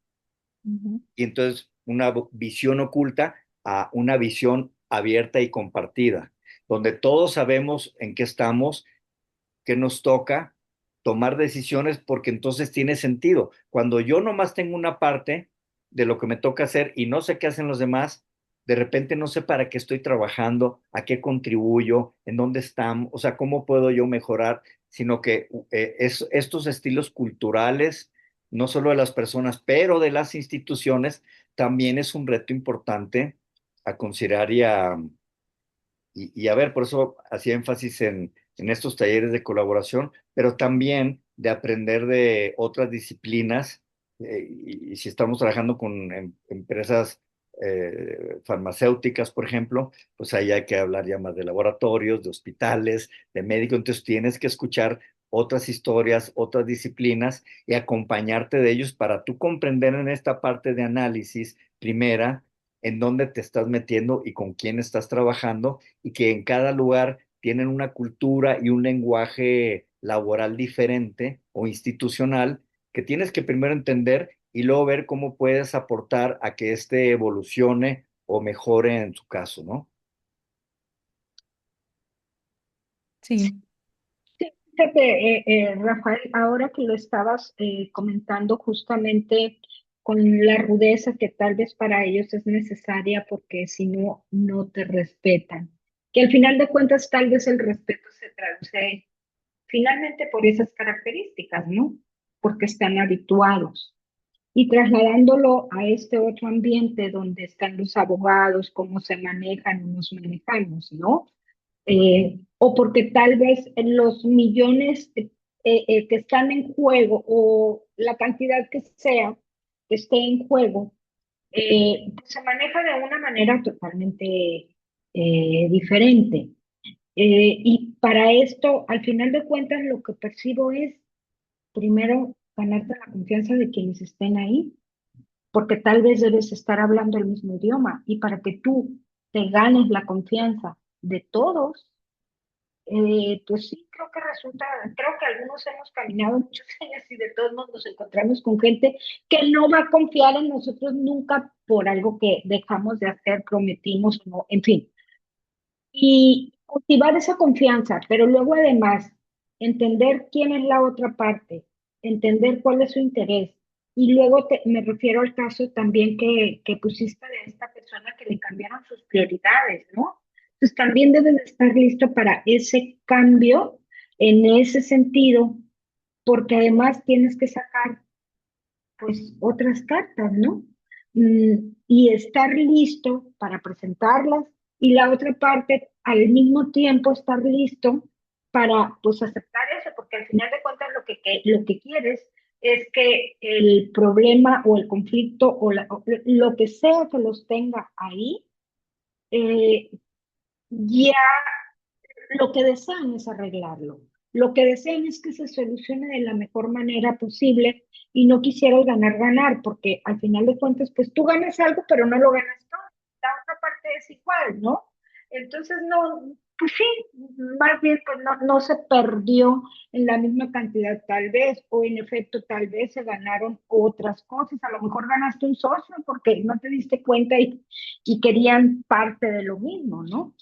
ujú. y entonces una visión oculta a una visión abierta y compartida, donde todos sabemos en qué estamos, que nos toca tomar decisiones porque entonces tiene sentido. Cuando yo nomás tengo una parte de lo que me toca hacer y no sé qué hacen los demás, de repente no sé para qué estoy trabajando, a qué contribuyo, en dónde estamos, o sea, cómo puedo yo mejorar, sino que estos estilos culturales, no solo de las personas, pero de las instituciones, también es un reto importante a considerar y a ver, por eso hacía énfasis en estos talleres de colaboración, pero también de aprender de otras disciplinas. Y si estamos trabajando con empresas farmacéuticas, por ejemplo, pues ahí hay que hablar ya más de laboratorios, de hospitales, de médicos. Entonces tienes que escuchar otras historias, otras disciplinas y acompañarte de ellos para tú comprender en esta parte de análisis primera en dónde te estás metiendo y con quién estás trabajando y que en cada lugar tienen una cultura y un lenguaje laboral diferente o institucional que tienes que primero entender y luego ver cómo puedes aportar a que éste evolucione o mejore en su caso, ¿no? Sí. Sí, fíjate, Rafael, ahora que lo estabas comentando justamente con la rudeza que tal vez para ellos es necesaria porque si no, no te respetan. Que al final de cuentas tal vez el respeto se traduce finalmente por esas características, ¿no? Porque están habituados. Y trasladándolo a este otro ambiente donde están los abogados, cómo se manejan o nos manejamos, ¿no? O porque tal vez los millones que están en juego o la cantidad que sea que esté en juego, pues se maneja de una manera totalmente diferente. Y para esto, al final de cuentas, lo que percibo es, primero, ganarte la confianza de quienes estén ahí, porque tal vez debes estar hablando el mismo idioma y para que tú te ganes la confianza de todos, Pues sí, creo que resulta, creo que algunos hemos caminado muchos años y de todos modos nos encontramos con gente que no va a confiar en nosotros nunca por algo que dejamos de hacer, prometimos o no, en fin. Y cultivar esa confianza, pero luego además entender quién es la otra parte, entender cuál es su interés. Y luego me refiero al caso también que pusiste de esta persona que le cambiaron sus prioridades, ¿no? Entonces también debes de estar listo para ese cambio en ese sentido, porque además tienes que sacar pues otras cartas, ¿no? Y estar listo para presentarlas y la otra parte al mismo tiempo estar listo para pues aceptar eso, porque al final de cuentas lo que quieres es que el problema o el conflicto o lo que sea que los tenga ahí, eh, ya lo que desean es arreglarlo. Lo que desean es que se solucione de la mejor manera posible y no quisieras ganar, porque al final de cuentas, pues tú ganas algo, pero no lo ganas todo. La otra parte es igual, ¿no? Entonces, no, pues sí, más bien, pues no se perdió en la misma cantidad tal vez, o en efecto tal vez se ganaron otras cosas. A lo mejor ganaste un socio porque no te diste cuenta y querían parte de lo mismo, ¿no?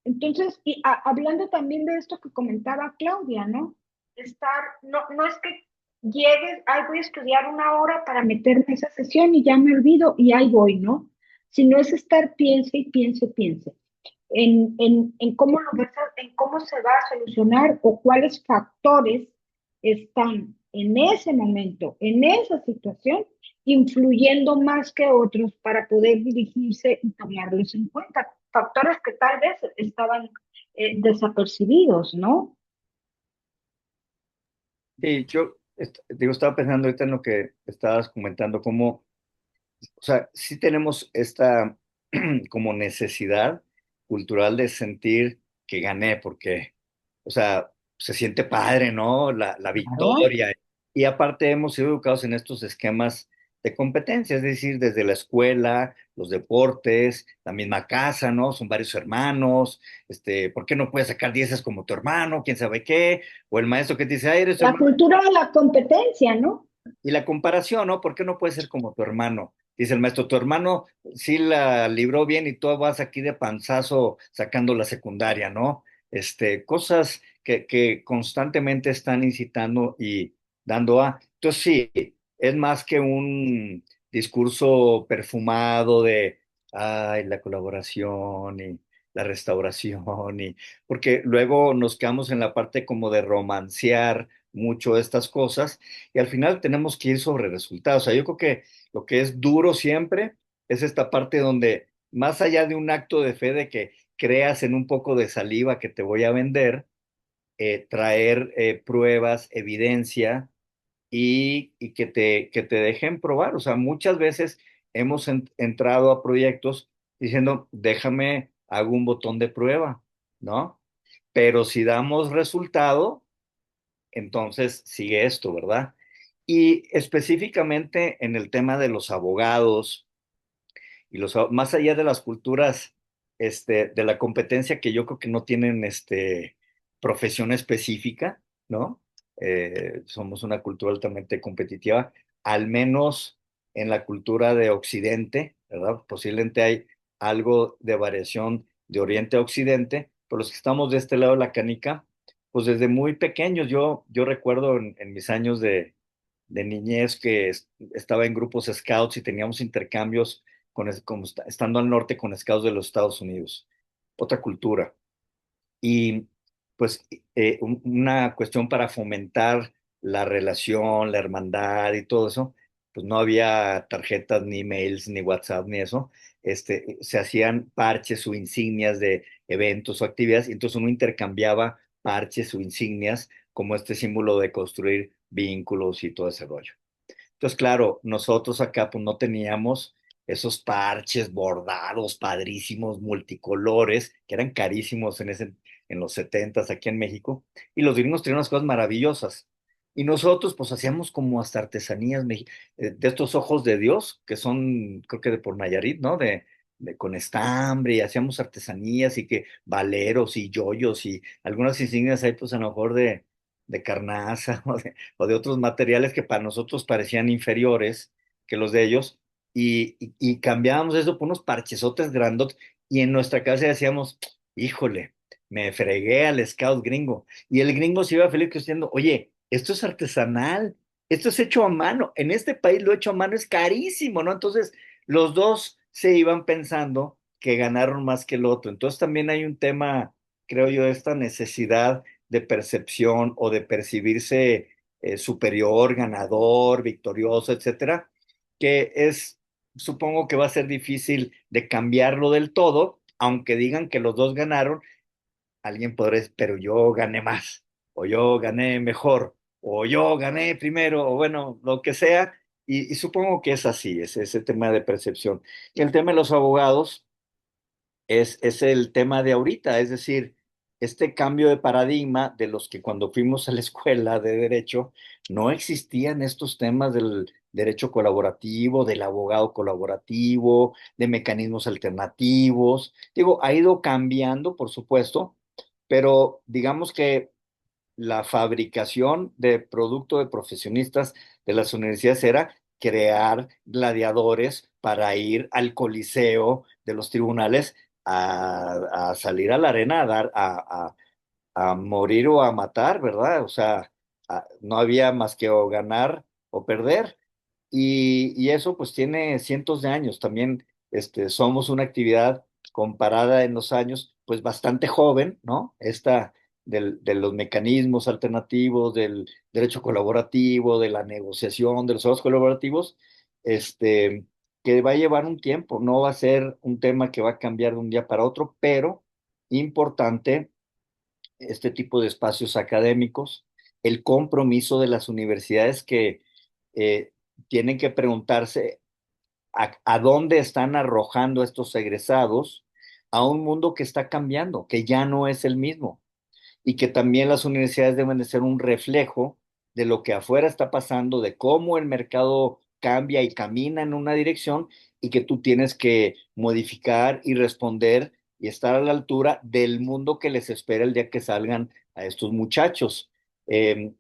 Entonces, hablando también de esto que comentaba Claudia, ¿no? No es que llegues, ay, voy a estudiar una hora para meterme a esa sesión y ya me olvido y ahí voy, ¿no? Sino es estar piense y piense en cómo en cómo se va a solucionar o cuáles factores están en ese momento, en esa situación, influyendo más que otros para poder dirigirse y tomarlos en cuenta. Factores que tal vez estaban desapercibidos, ¿no? Sí, yo digo, estaba pensando ahorita en lo que estabas comentando, como, o sea, sí tenemos esta como necesidad cultural de sentir que gané, porque, o sea, se siente padre, ¿no? La Claro. victoria. Y aparte hemos sido educados en estos esquemas de competencia, es decir, desde la escuela, los deportes, la misma casa, ¿no? Son varios hermanos, ¿por qué no puedes sacar dieces como tu hermano? ¿Quién sabe qué? O el maestro que te dice, ay, eres La hermano. cultura de la competencia, ¿no? Y la comparación, ¿no? ¿Por qué no puedes ser como tu hermano? Dice el maestro, tu hermano sí la libró bien y tú vas aquí de panzazo sacando la secundaria, ¿no? Cosas que constantemente están incitando y dando a. Entonces sí, es más que un discurso perfumado de, ay, la colaboración y la restauración, porque luego nos quedamos en la parte como de romancear mucho estas cosas y al final tenemos que ir sobre resultados. O sea, yo creo que lo que es duro siempre es esta parte donde, más allá de un acto de fe de que creas en un poco de saliva que te voy a vender, traer pruebas, evidencia y que te dejen probar. O sea, muchas veces hemos entrado a proyectos diciendo, déjame, hago un botón de prueba, ¿no? Pero si damos resultado, entonces sigue esto, ¿verdad? Y específicamente en el tema de los abogados y más allá de las culturas, de la competencia que yo creo que no tienen, profesión específica, ¿no? Somos una cultura altamente competitiva, al menos en la cultura de Occidente, ¿verdad? Posiblemente hay algo de variación de Oriente a Occidente, pero los que estamos de este lado de la canica, pues desde muy pequeños, yo recuerdo en mis años de niñez que estaba en grupos scouts y teníamos intercambios como estando al norte con scouts de los Estados Unidos. Otra cultura. Y pues una cuestión para fomentar la relación, la hermandad y todo eso, pues no había tarjetas, ni mails, ni WhatsApp, ni eso. Se hacían parches o insignias de eventos o actividades, y entonces uno intercambiaba parches o insignias como este símbolo de construir vínculos y todo ese rollo. Entonces, claro, nosotros acá pues no teníamos esos parches bordados, padrísimos, multicolores, que eran carísimos en los setentas aquí en México, y los gringos tenían unas cosas maravillosas. Y nosotros pues hacíamos como hasta artesanías de estos ojos de Dios, que son, creo que de por Nayarit, ¿no? con estambre y hacíamos artesanías y que valeros y yoyos y algunas insignias ahí, pues a lo mejor de carnaza o de otros materiales que para nosotros parecían inferiores que los de ellos y cambiábamos eso por unos parchesotes grandotes y en nuestra casa decíamos, híjole, me fregué al scout gringo y el gringo se iba feliz diciendo, oye, esto es artesanal, esto es hecho a mano, en este país lo hecho a mano es carísimo, ¿no? Entonces los dos se iban pensando que ganaron más que el otro. Entonces también hay un tema, creo yo, de esta necesidad de percepción o de percibirse superior, ganador, victorioso, etcétera, que es, supongo que va a ser difícil de cambiarlo del todo, aunque digan que los dos ganaron, alguien podrá decir, pero yo gané más, o yo gané mejor, o yo gané primero, o bueno, lo que sea, y supongo que es así, es ese tema de percepción. Y el tema de los abogados es el tema de ahorita, es decir, este cambio de paradigma de los que cuando fuimos a la escuela de derecho no existían estos temas del derecho colaborativo, del abogado colaborativo, de mecanismos alternativos. Digo, ha ido cambiando, por supuesto, pero digamos que la fabricación de producto de profesionistas de las universidades era crear gladiadores para ir al coliseo de los tribunales a salir a la arena a dar a morir o a matar, ¿verdad? O sea, no había más que o ganar o perder. Y eso pues tiene cientos de años. También somos una actividad comparada en los años, pues bastante joven, ¿no? Esta de los mecanismos alternativos, del derecho colaborativo, de la negociación, de los trabajos colaborativos, que va a llevar un tiempo, no va a ser un tema que va a cambiar de un día para otro, pero importante este tipo de espacios académicos, el compromiso de las universidades que eh, tienen que preguntarse a dónde están arrojando estos egresados a un mundo que está cambiando, que ya no es el mismo y que también las universidades deben de ser un reflejo de lo que afuera está pasando, de cómo el mercado cambia y camina en una dirección y que tú tienes que modificar y responder y estar a la altura del mundo que les espera el día que salgan a estos muchachos. Eh,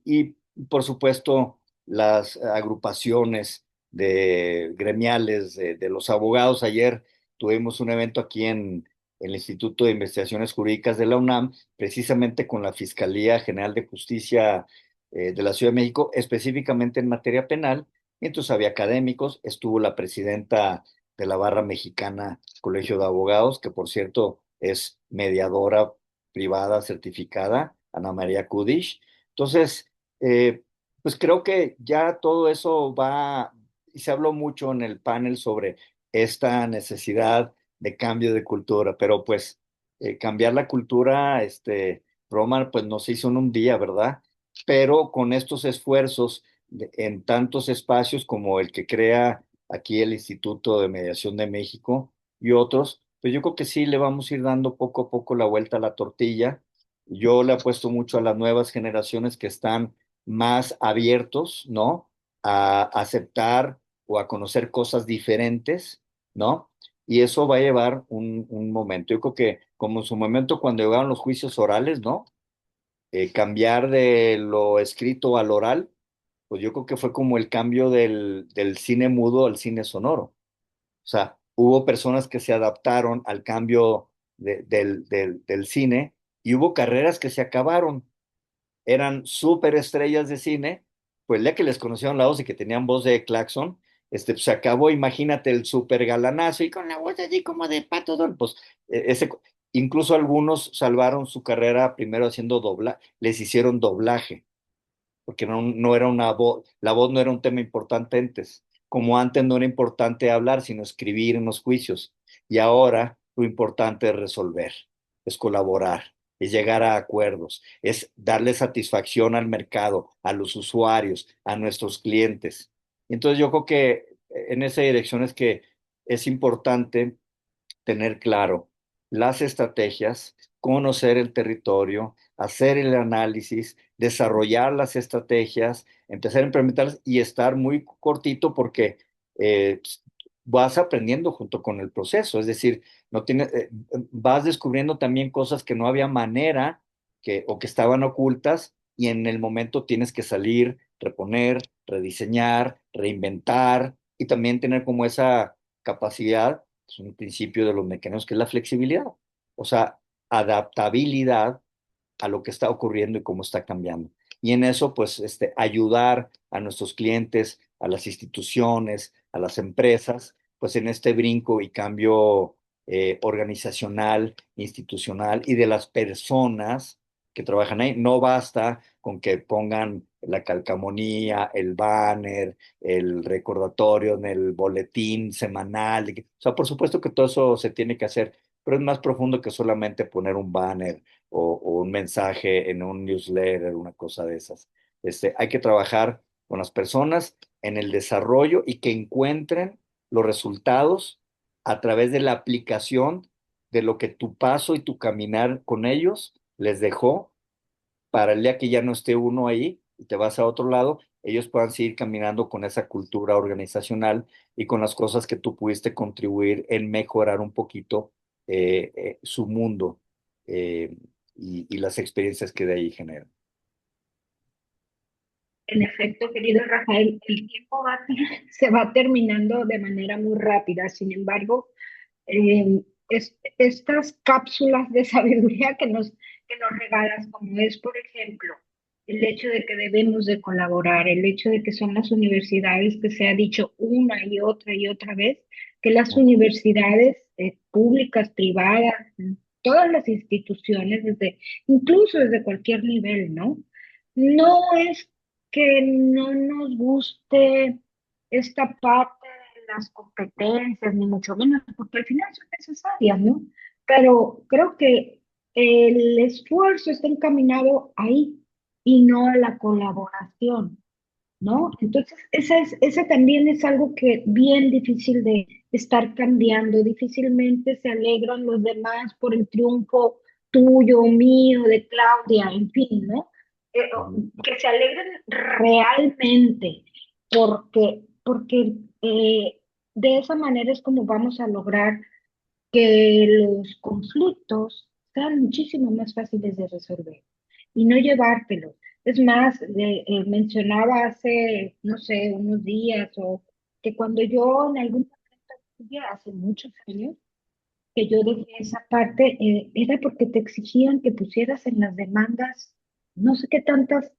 y por supuesto, las agrupaciones de gremiales de los abogados. Ayer tuvimos un evento aquí en el Instituto de Investigaciones Jurídicas de la UNAM, precisamente con la Fiscalía General de Justicia de la Ciudad de México, específicamente en materia penal. Y entonces había académicos, estuvo la presidenta de la Barra Mexicana Colegio de Abogados, que por cierto es mediadora privada certificada, Ana María Kudish. Entonces, pues creo que ya todo eso va, y se habló mucho en el panel sobre esta necesidad de cambio de cultura, pero pues cambiar la cultura, Roma, pues no se hizo en un día, ¿verdad? Pero con estos esfuerzos en tantos espacios como el que crea aquí el Instituto de Mediación de México y otros, pues yo creo que sí le vamos a ir dando poco a poco la vuelta a la tortilla. Yo le apuesto mucho a las nuevas generaciones que están más abiertos, ¿no? A aceptar o a conocer cosas diferentes, ¿no? Y eso va a llevar un momento. Yo creo que como en su momento cuando llegaron los juicios orales, ¿no? Cambiar de lo escrito al oral, pues yo creo que fue como el cambio del cine mudo al cine sonoro. O sea, hubo personas que se adaptaron al cambio del cine y hubo carreras que se acabaron, eran súper estrellas de cine, pues ya que les conocieron la voz y que tenían voz de claxon, pues se acabó, imagínate el súper galanazo y con la voz así como de Pato Donald, pues incluso algunos salvaron su carrera primero haciendo dobla, les hicieron doblaje, porque no era una voz, la voz no era un tema importante antes, como antes no era importante hablar, sino escribir en los juicios, y ahora lo importante es resolver, es colaborar, es llegar a acuerdos, es darle satisfacción al mercado, a los usuarios, a nuestros clientes. Entonces yo creo que en esa dirección es que es importante tener claro las estrategias, conocer el territorio, hacer el análisis, desarrollar las estrategias, empezar a implementarlas y estar muy cortito porque vas aprendiendo junto con el proceso, es decir, no tienes, vas descubriendo también cosas que no había manera o que estaban ocultas y en el momento tienes que salir, reponer, rediseñar, reinventar y también tener como esa capacidad, es un principio de los mecanismos que es la flexibilidad, o sea, adaptabilidad a lo que está ocurriendo y cómo está cambiando. Y en eso, pues, ayudar a nuestros clientes, a las instituciones, a las empresas, pues en este brinco y cambio organizacional, institucional y de las personas que trabajan ahí. No basta con que pongan la calcamonía, el banner, el recordatorio en el boletín semanal. O sea, por supuesto que todo eso se tiene que hacer, pero es más profundo que solamente poner un banner o un mensaje en un newsletter, una cosa de esas. Hay que trabajar con las personas en el desarrollo y que encuentren los resultados a través de la aplicación de lo que tu paso y tu caminar con ellos les dejó para el día que ya no esté uno ahí y te vas a otro lado, ellos puedan seguir caminando con esa cultura organizacional y con las cosas que tú pudiste contribuir en mejorar un poquito su mundo eh, y las experiencias que de ahí generan. En efecto, querido Rafael, el tiempo se va terminando de manera muy rápida. Sin embargo, estas cápsulas de sabiduría que nos regalas, como es, por ejemplo, el hecho de que debemos de colaborar, el hecho de que son las universidades, que se ha dicho una y otra vez, que las universidades públicas, privadas, todas las instituciones, incluso desde cualquier nivel, ¿no? No es que no nos guste esta parte de las competencias, ni mucho menos, porque al final son necesarias, ¿no? Pero creo que el esfuerzo está encaminado ahí y no a la colaboración, ¿no? Entonces, esa también es algo que bien difícil de estar cambiando. Difícilmente se alegran los demás por el triunfo tuyo, mío, de Claudia, en fin, ¿no? Que se alegren realmente, porque de esa manera es como vamos a lograr que los conflictos sean muchísimo más fáciles de resolver y no llevártelos. Es más, mencionaba hace, no sé, unos días o que cuando yo en algún momento, ya hace muchos años, que yo dejé esa parte, era porque te exigían que pusieras en las demandas no sé qué tantas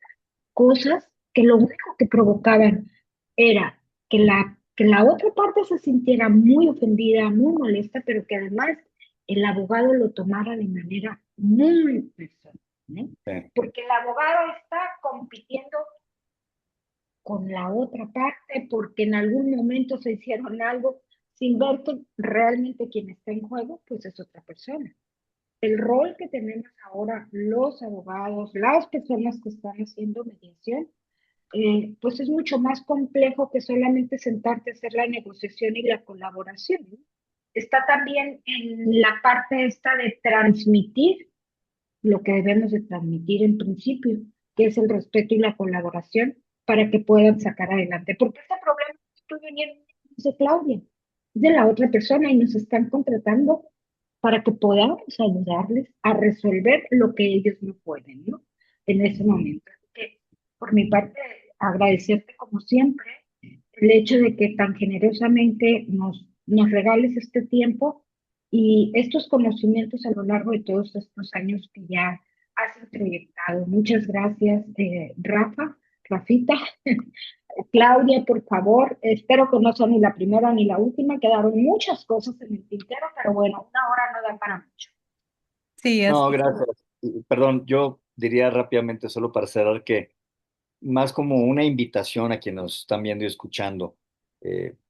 cosas que lo único que provocaban era que la otra parte se sintiera muy ofendida, muy molesta, pero que además el abogado lo tomara de manera muy personal, ¿no? Sí. Porque el abogado está compitiendo con la otra parte porque en algún momento se hicieron algo sin ver que realmente quien está en juego pues es otra persona. El rol que tenemos ahora los abogados, las personas que están haciendo mediación, pues es mucho más complejo que solamente sentarte a hacer la negociación y la colaboración, ¿no? Está también en la parte esta de transmitir lo que debemos de transmitir en principio, que es el respeto y la colaboración para que puedan sacar adelante. Porque ese problema no es tuyo ni es de Claudia, es de la otra persona y nos están contratando para que podamos ayudarles a resolver lo que ellos no pueden, ¿no? En ese momento. Así que, por mi parte, agradecerte como siempre el hecho de que tan generosamente nos regales este tiempo y estos conocimientos a lo largo de todos estos años que ya has introyectado. Muchas gracias, Rafa, Rafita. Claudia, por favor, espero que no sea ni la primera ni la última. Quedaron muchas cosas en el tintero, pero bueno, una hora no da para mucho. Sí, No, así. gracias. Perdón, yo diría rápidamente, solo para cerrar, que más como una invitación a quienes nos están viendo y escuchando,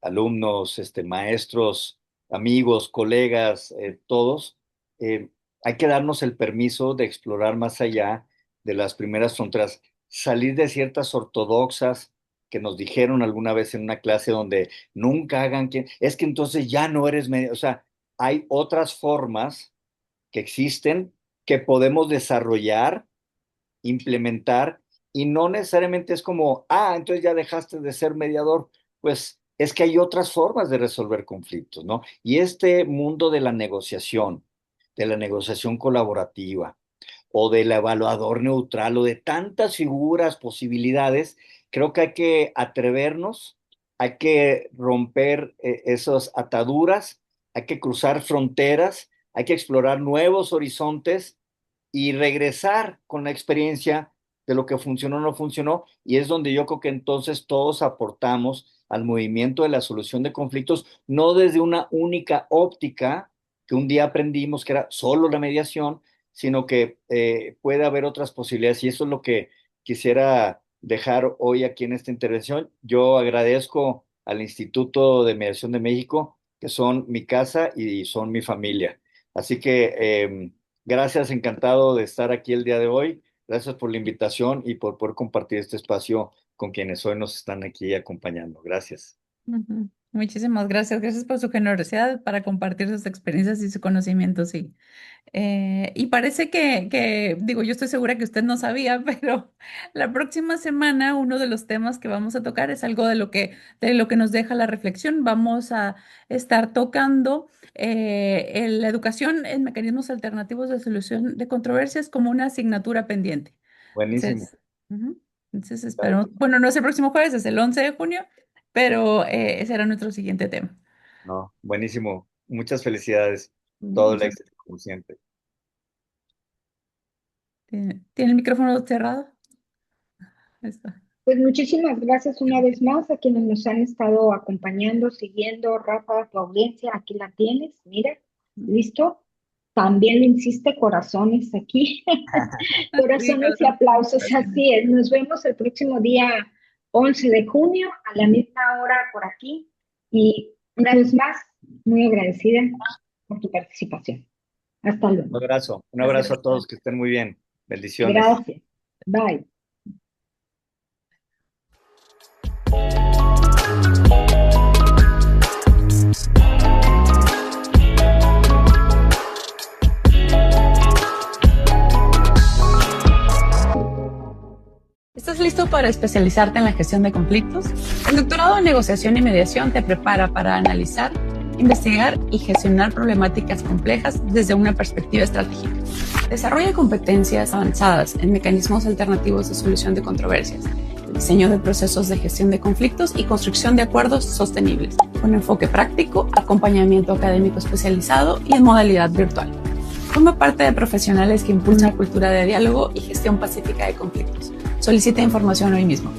alumnos, maestros, amigos, colegas, todos, eh, hay que darnos el permiso de explorar más allá de las primeras fronteras, salir de ciertas ortodoxas que nos dijeron alguna vez en una clase donde nunca hagan que, es que entonces ya no eres medio, o sea, hay otras formas que existen que podemos desarrollar, implementar y no necesariamente es como, entonces ya dejaste de ser mediador. Pues es que hay otras formas de resolver conflictos, ¿no? Y este mundo de la negociación colaborativa, o del evaluador neutral, o de tantas figuras, posibilidades, creo que hay que atrevernos, hay que romper esas ataduras, hay que cruzar fronteras, hay que explorar nuevos horizontes y regresar con la experiencia de lo que funcionó o no funcionó, y es donde yo creo que entonces todos aportamos al movimiento de la solución de conflictos, no desde una única óptica que un día aprendimos que era solo la mediación, sino que puede haber otras posibilidades, y eso es lo que quisiera dejar hoy aquí en esta intervención. Yo agradezco al Instituto de Mediación de México, que son mi casa y son mi familia. Así que gracias, encantado de estar aquí el día de hoy. Gracias por la invitación y por poder compartir este espacio con quienes hoy nos están aquí acompañando. Gracias. Ujú. Muchísimas gracias. Gracias por su generosidad para compartir sus experiencias y su conocimiento, sí. Y parece digo, yo estoy segura que usted no sabía, pero la próxima semana uno de los temas que vamos a tocar es algo de lo que nos deja la reflexión. Vamos a estar tocando la educación en mecanismos alternativos de solución de controversias como una asignatura pendiente. Buenísimo. Entonces, ujú. Entonces esperamos, bueno, no es el próximo jueves, es el 11 de junio, pero será nuestro siguiente tema. No, buenísimo. Muchas felicidades. Todo el Muchas- éxito, como siempre. ¿Tiene el micrófono cerrado? Ahí está. Pues muchísimas gracias una vez más a quienes nos han estado acompañando, siguiendo. Rafa, tu audiencia, aquí la tienes, mira, listo. También le insiste corazones aquí, Sí, corazones y aplausos, así es. Nos vemos el próximo día 11 de junio a la misma hora por aquí. Y una vez más, muy agradecida por tu participación. Hasta luego. Un abrazo gracias. a todos, que estén muy bien. Bendiciones. Gracias. Bye. ¿Estás listo para especializarte en la gestión de conflictos? El doctorado en negociación y mediación te prepara para analizar, investigar y gestionar problemáticas complejas desde una perspectiva estratégica. Desarrolla competencias avanzadas en mecanismos alternativos de solución de controversias, diseño de procesos de gestión de conflictos y construcción de acuerdos sostenibles, con enfoque práctico, acompañamiento académico especializado y en modalidad virtual. Forma parte de profesionales que impulsan una cultura de diálogo y gestión pacífica de conflictos. Solicita información hoy mismo.